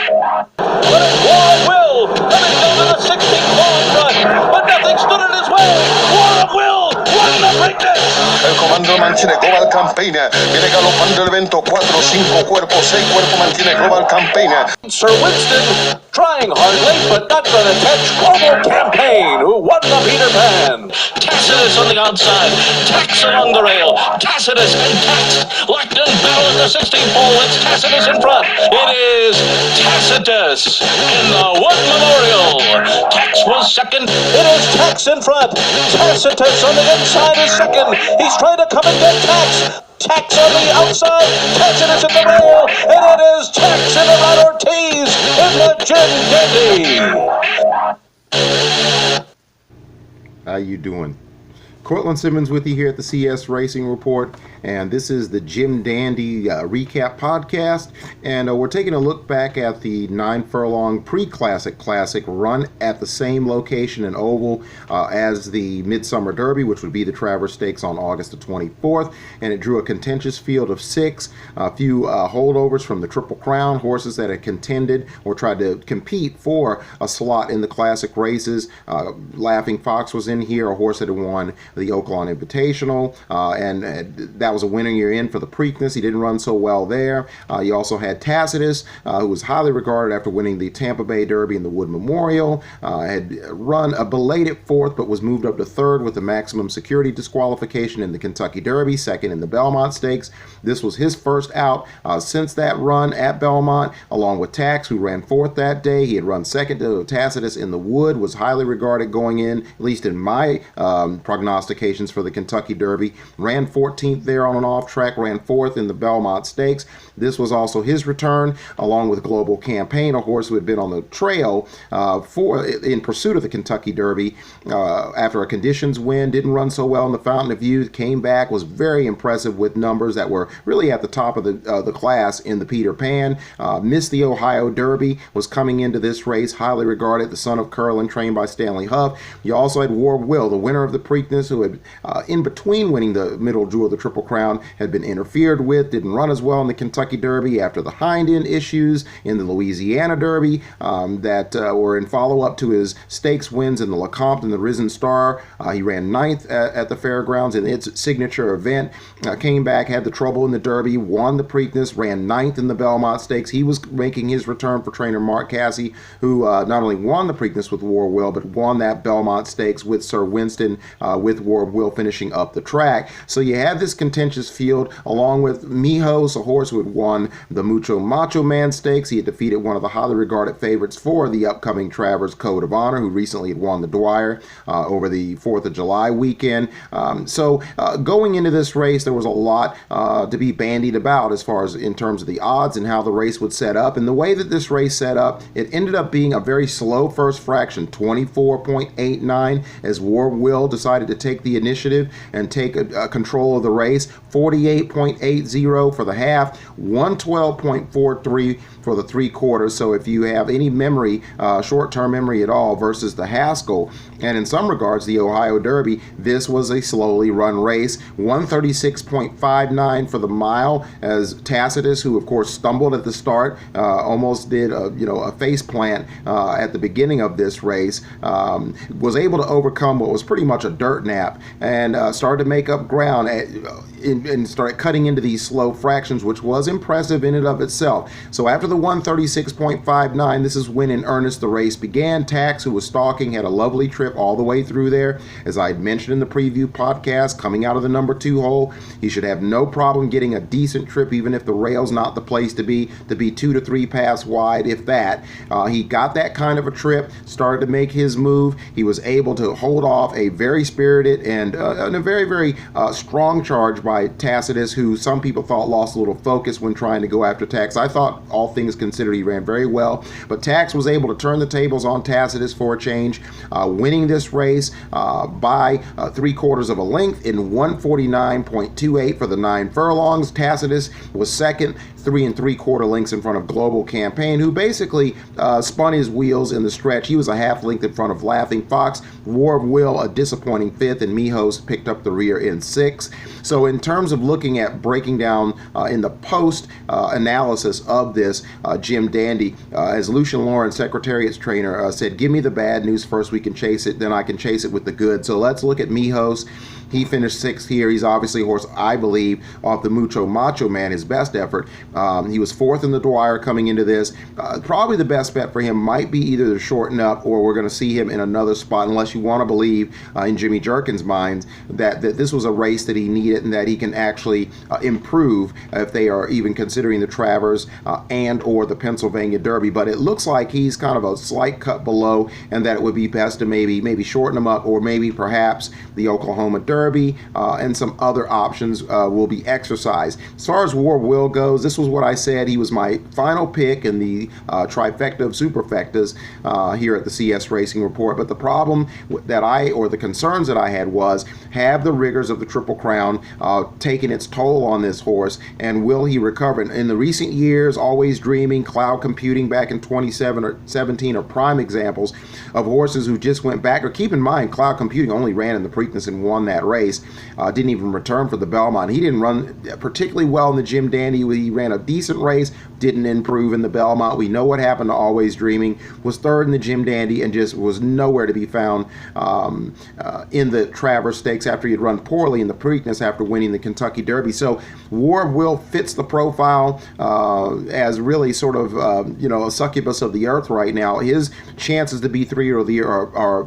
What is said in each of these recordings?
But it's War of Will coming down to the 16th long run, but nothing stood in his way. War of Will won the Preakness. El comando mantiene Global Campaign. Viene galopando el evento. 4, 5 cuerpos, 6 cuerpos mantiene Global Campaign. Sir Winston trying hardly, but not going to catch Global Campaign, who won the Peter Pan. Tacitus on the outside, Tax along the rail. Tacitus and Tax locked in battle at the 16th pole. It's Tacitus in front. It is Tacitus in the Wood Memorial. Tax was second. It is Tax in front. Tacitus on the inside is second. He's trying to come and get Tax. Tax on the outside, Tacitus in the rail, and it is Tax in the right Ortiz in the Jim Dandy. How you doing? Cortland Simmons with you here at the CS Racing Report, and this is the Jim Dandy recap podcast, and we're taking a look back at the 9 furlong pre-classic classic run at the same location and oval as the Midsummer Derby, which would be the Travers Stakes on August the 24th, and it drew a contentious field of 6, a few holdovers from the Triple Crown, horses that had contended or tried to compete for a slot in the classic races. Laughing Fox was in here, a horse that had won the Oaklawn Invitational, and that was a winning year in for the Preakness. He didn't run so well there. You also had Tacitus, who was highly regarded after winning the Tampa Bay Derby and the Wood Memorial. Had run a belated 4th, but was moved up to 3rd with the maximum security disqualification in the Kentucky Derby, 2nd in the Belmont Stakes. This was his first out since that run at Belmont, along with Tax, who ran 4th that day. He had run 2nd to Tacitus in the Wood, was highly regarded going in, at least in my prognostications for the Kentucky Derby. Ran 14th there on an off track, ran 4th in the Belmont Stakes. This was also his return, along with Global Campaign, a horse who had been on the trail in pursuit of the Kentucky Derby after a conditions win. Didn't run so well in the Fountain of Youth, came back, was very impressive with numbers that were really at the top of the class in the Peter Pan. Missed the Ohio Derby, was coming into this race, highly regarded, the son of Curlin, trained by Stanley Huff. You also had War of Will, the winner of the Preakness, who had, in between winning the Middle Jewel of the Triple Crown, had been interfered with, didn't run as well in the Kentucky Derby after the hind end issues in the Louisiana Derby that were in follow-up to his stakes wins in the Lecomte and the Risen Star. He ran 9th at the Fairgrounds in its signature event, came back, had the trouble in the Derby, won the Preakness, ran 9th in the Belmont Stakes. He was making his return for trainer Mark Casse, who not only won the Preakness with War of Will, but won that Belmont Stakes with Sir Winston, with War of Will finishing up the track. So you had this contentious field, along with Mijos, a horse who had won the Mucho Macho Man Stakes. He had defeated one of the highly regarded favorites for the upcoming Travers Code of Honor, who recently had won the Dwyer over the 4th of July weekend. So going into this race, there was a lot to be bandied about as far as in terms of the odds and how the race would set up. And the way that this race set up, it ended up being a very slow first fraction, 24.89, as War of Will decided to take the initiative and take control of the race. 48.80 for the half, 112.43 for the 3/4. So if you have any memory, short-term memory at all, versus the Haskell, and in some regards the Ohio Derby, this was a slowly run race. 136.59 for the mile, as Tacitus, who of course stumbled at the start, almost did a face plant at the beginning of this race, was able to overcome what was pretty much a dirt nap and started to make up ground and started cutting into these slow fractions, which was impressive in and of itself. So after the 136.59, this is when in earnest the race began. Tax, who was stalking, had a lovely trip all the way through there. As I had mentioned in the preview podcast, coming out of the number 2 hole, he should have no problem getting a decent trip, even if the rail's not the place to be 2 to 3 paths wide, if that. He got that kind of a trip, started to make his move. He was able to hold off a very spirited and a very, very strong charge by Tacitus, who some people thought lost a little focus when trying to go after Tax. I thought, all things considered, he ran very well, but Tax was able to turn the tables on Tacitus for a change, winning this race by 3/4 of a length in 149.28 for the 9 furlongs. Tacitus was second, 3 3/4 lengths in front of Global Campaign, who basically spun his wheels in the stretch. He was a half length in front of Laughing Fox. War of Will, a disappointing 5th, and Mijos picked up the rear in 6th. So in in terms of looking at breaking down in the post analysis of this, Jim Dandy, as Lucian Lawrence, Secretariat's trainer, said, give me the bad news first, we can chase it, then I can chase it with the good. So let's look at Mijos. He finished 6th here. He's obviously a horse, I believe, off the Mucho Macho Man, his best effort. He was 4th in the Dwyer coming into this. Probably the best bet for him might be either to shorten up, or we're going to see him in another spot, unless you want to believe in Jimmy Jerkin's mind that this was a race that he needed and that he can actually improve if they are even considering the Travers and or the Pennsylvania Derby. But it looks like he's kind of a slight cut below, and that it would be best to maybe shorten him up, or maybe perhaps the Oklahoma Derby and some other options will be exercised. As far as War Will goes, this was what I said. He was my final pick in the trifecta of superfectas here at the CS Racing Report. But the problem the concerns that I had was, have the rigors of the Triple Crown taken its toll on this horse, and will he recover? In the recent years, Always Dreaming, Cloud Computing back in 2017 are prime examples of horses who just went back. Or keep in mind, Cloud Computing only ran in the Preakness and won that race, didn't even return for the Belmont. He didn't run particularly well in the Jim Dandy. He ran a decent race, didn't improve in the Belmont. We know what happened to Always Dreaming, was 3rd in the Jim Dandy and just was nowhere to be found in the Travers Stakes after he had run poorly in the Preakness after winning the Kentucky Derby. So War of Will fits the profile as really sort of a succubus of the earth right now. His chances to be 3 of the year are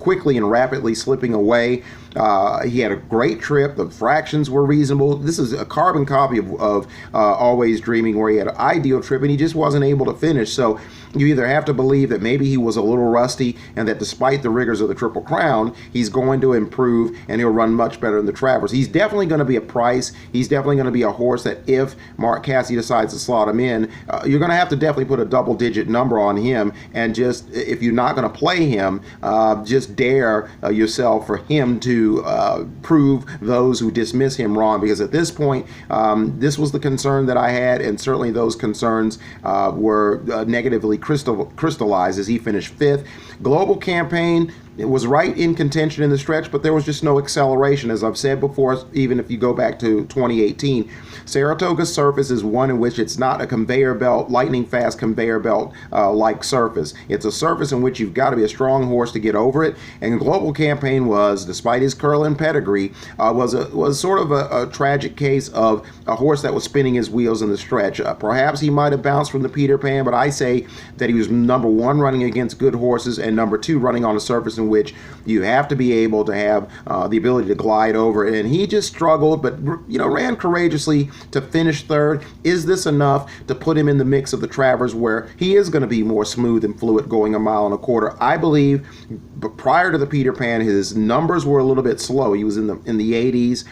quickly and rapidly slipping away. He had a great trip. The fractions were reasonable. This is a carbon copy of Always Dreaming, where he had an ideal trip and he just wasn't able to finish. So you either have to believe that maybe he was a little rusty, and that despite the rigors of the Triple Crown, he's going to improve and he'll run much better in the Travers. He's definitely going to be a price. He's definitely going to be a horse that if Mark Casse decides to slot him in, you're going to have to definitely put a double-digit number on him. And just, if you're not going to play him, just dare yourself for him to prove those who dismiss him wrong. Because at this point, this was the concern that I had, and certainly those concerns were negatively crystallized as he finished 5th. Global Campaign, it was right in contention in the stretch, but there was just no acceleration. As I've said before, even if you go back to 2018, Saratoga's surface is one in which it's not a conveyor belt, lightning fast conveyor belt like surface. It's a surface in which you've got to be a strong horse to get over it. And Global Campaign was, despite his curling pedigree, was sort of a tragic case of a horse that was spinning his wheels in the stretch. Perhaps he might have bounced from the Peter Pan, but I say that he was number 1 running against good horses, and number 2 running on a surface in which you have to be able to have the ability to glide over it. And he just struggled, but ran courageously to finish 3rd. Is this enough to put him in the mix of the Travers, where he is going to be more smooth and fluid going 1.25 miles? I believe, but prior to the Peter Pan, his numbers were a little bit slow. He was in the 80s.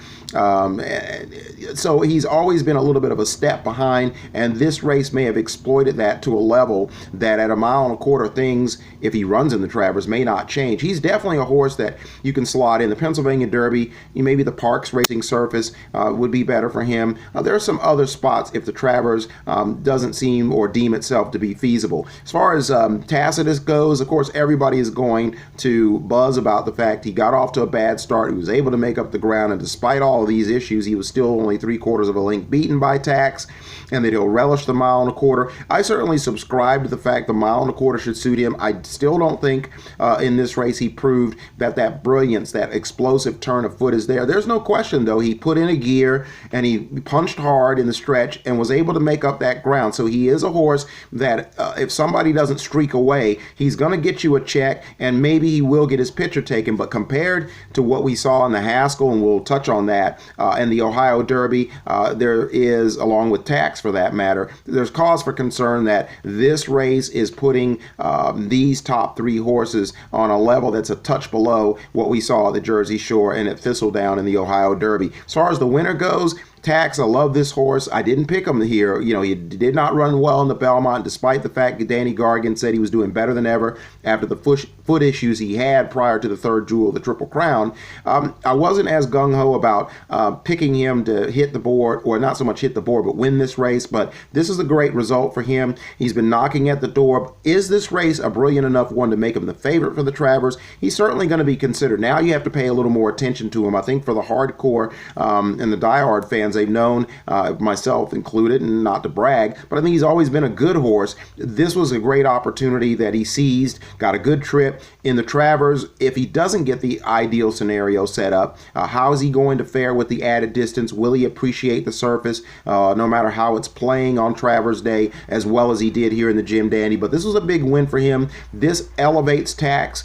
So he's always been a little bit of a step behind, and this race may have exploited that to a level that at 1.25 miles things, if he runs in the Travers, may not change. He's definitely a horse that you can slot in the Pennsylvania Derby. Maybe the Parks Racing surface would be better for him. There are some other spots if the Travers doesn't seem or deem itself to be feasible. As far as Tacitus goes, of course, everybody is going to buzz about the fact he got off to a bad start. He was able to make up the ground, and despite all of these issues, he was still only 3/4 of a length beaten by Tax, and that he'll relish the 1.25 miles. I certainly subscribe to the fact the 1.25 miles should suit him. I still don't think in this race he proved that brilliance, that explosive turn of foot is there. There's no question, though, he put in a gear and he punched hard in the stretch and was able to make up that ground. So he is a horse that if somebody doesn't streak away, he's going to get you a check, and maybe he will get his picture taken. But compared to what we saw in the Haskell, and we'll touch on that, and the Ohio Derby, there is, along with Tax for that matter, there's cause for concern that this race is putting these top 3 horses on a level that's a touch below what we saw at the Jersey Shore and at Thistledown in the Ohio Derby. As far as the winner goes, Tax, I love this horse. I didn't pick him here. You know, he did not run well in the Belmont, despite the fact that Danny Gargan said he was doing better than ever after the foot issues he had prior to the third jewel of the Triple Crown. I wasn't as gung-ho about picking him to hit the board, or not so much hit the board, but win this race. But this is a great result for him. He's been knocking at the door. Is this race a brilliant enough one to make him the favorite for the Travers? He's certainly going to be considered. Now you have to pay a little more attention to him. I think for the hardcore and the diehard fans, they've known, myself included, and not to brag, but I think he's always been a good horse. This was a great opportunity that he seized, got a good trip in the Travers. If he doesn't get the ideal scenario set up, how is he going to fare with the added distance? Will he appreciate the surface, no matter how it's playing on Travers Day, as well as he did here in the Jim Dandy? But this was a big win for him. This elevates Tax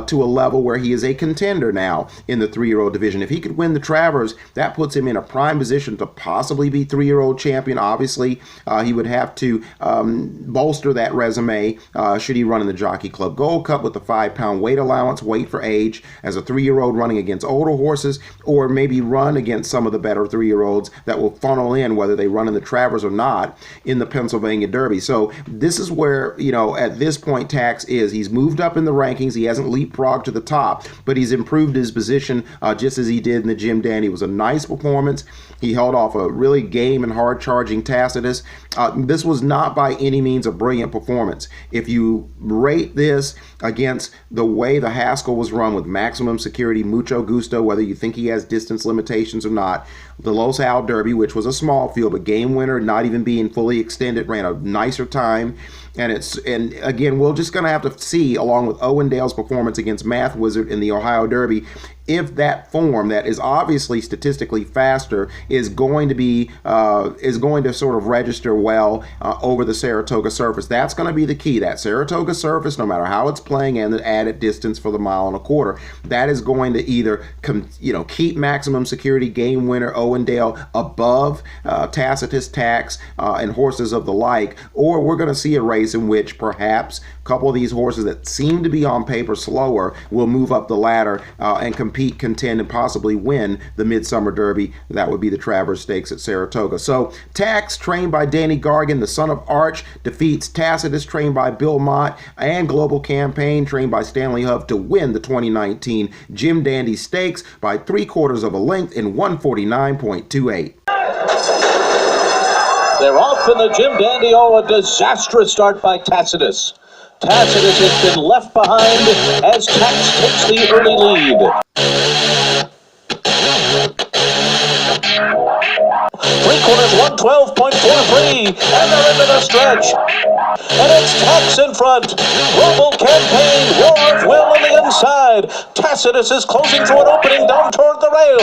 to a level where he is a contender now in the 3-year-old division. If he could win the Travers, that puts him in a prime position to possibly be 3-year-old champion. Obviously, he would have to bolster that resume should he run in the Jockey Club Gold Cup with the 5-pound weight allowance, weight for age, as a 3-year-old running against older horses, or maybe run against some of the better 3-year-olds that will funnel in, whether they run in the Travers or not, in the Pennsylvania Derby. So this is where, you know, at this point, Tax is. He's moved up in the rankings. He hasn't leapfrogged to the top, but he's improved his position just as he did in the Jim Dandy. It was a nice performance. He held off a really game and hard-charging Tacitus. This was not by any means a brilliant performance. If you rate this against the way the Haskell was run with maximum security, mucho gusto, whether you think he has distance limitations or not, the Los Al Derby, which was a small field, but game winner, not even being fully extended, ran a nicer time. And again, we're just going to have to see, along with Owen Dale's performance against Math Wizard in the Ohio Derby, if that form that is obviously statistically faster is going to sort of register well over the Saratoga surface. That's going to be the key. That Saratoga surface, no matter how it's playing, and the added distance for the 1.25 miles, that is going to either keep maximum security game winner Owen Dale above Tacitus, Tax, and horses of the like, or we're going to see a race in which perhaps a couple of these horses that seem to be on paper slower will move up the ladder and compete, contend, and possibly win the Midsummer Derby. That would be the Travers Stakes at Saratoga. So Tax, trained by Danny Gargan, the son of Arch, defeats Tacitus, trained by Bill Mott, and Global Campaign, trained by Stanley Hove, to win the 2019 Jim Dandy Stakes by 3/4 of a length in 149.28. They're off in the Jim Dandy. Oh, a disastrous start by Tacitus. Tacitus has been left behind as Tax takes the early lead. 3/4, 112.43, and they're into the stretch. And it's Tax in front. Global Campaign, War of Will on the inside. Tacitus is closing through an opening down toward the rail.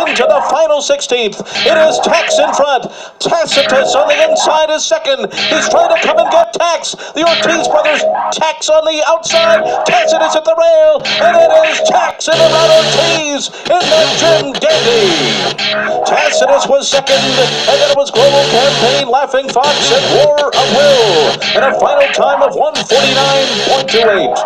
Into the final 16th. It is Tax in front. Tacitus on the inside is second. He's trying to come and get Tax. The Ortiz brothers, Tax on the outside. Tacitus at the rail. And it is Tax in around Ortiz in the Jim Dandy. Tacitus was second, and then it was Global Campaign, Laughing Fox, and War of Will, and a final time of 149.28.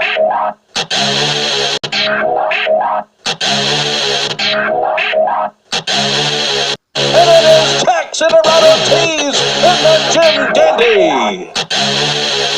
And it is Tax and Ortiz in the Jim Dandy.